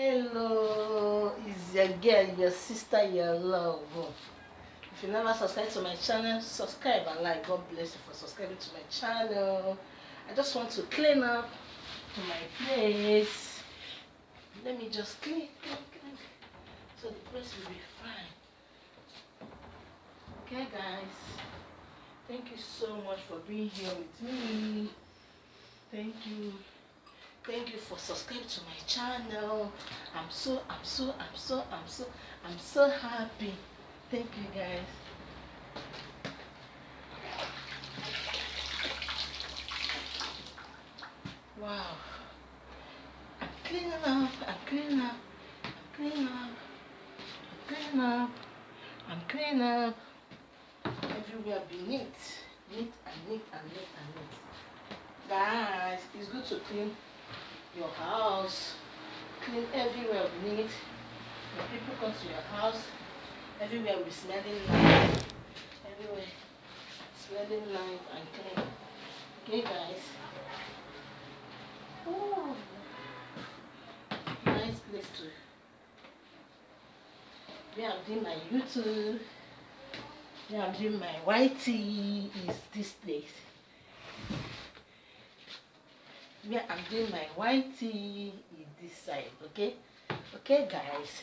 Hello, it's your girl, your sister, your love. If you never subscribe to my channel, subscribe and like. God bless you for subscribing to my channel. I just want to clean up to my place. Let me just clean so the place will be fine. Okay guys, thank you so much for being here with me. Thank you for subscribing to my channel. I'm so happy. Thank you guys. Wow, I'm cleaning up, I'm cleaning up, I'm cleaning up. Everywhere be neat and neat. Guys, it's good to clean your house, clean everywhere neat. When people come to your house, everywhere will be smelling nice, everywhere smelling nice and clean. Okay guys. Oh, nice place to where I'm doing my YouTube, where I'm doing my YT is this place. Where I'm doing my YT is this side, okay? Okay guys.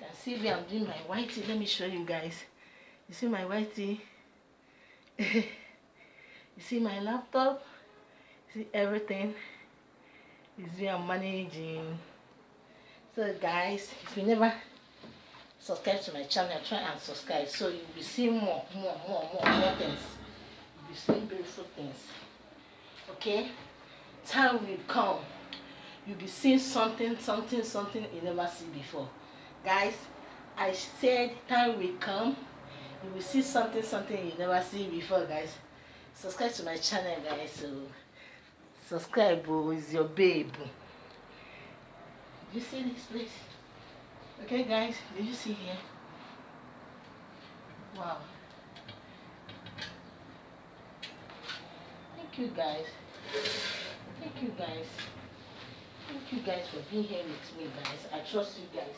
You can see where I'm doing my YT. Let me show you guys. You see my YT? You see my laptop? See everything? Is where I'm managing. So guys, if you never subscribe to my channel, try and subscribe so you'll be seeing more things. You'll be seeing beautiful things. Okay? Time will come. You'll be seeing something you never see before. Guys, I said time will come. You will see something you never see before, guys. Subscribe to my channel, guys. So subscribe is your babe. Did you see this place? Okay guys, did you see here? Wow. Thank you guys. Thank you guys for being here with me, guys. I trust you guys.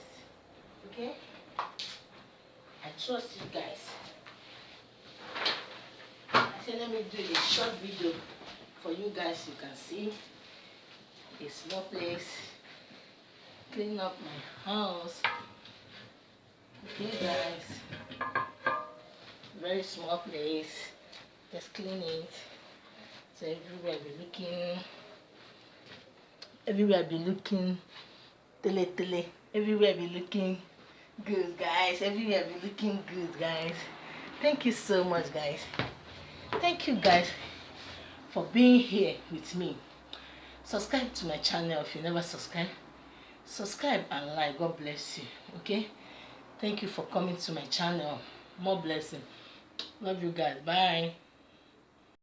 Okay? I trust you guys. I said let me do a short video for you guys. You can see a small place. Clean up my house. Okay guys. Very small place. Just clean it. So everywhere be looking tele. Everywhere be looking good, guys. Everywhere be looking good, guys. Thank you so much, guys. Thank you guys for being here with me. Subscribe to my channel if you never subscribe. Subscribe and like. God bless you. Okay? Thank you for coming to my channel. More blessing. Love you guys. Bye.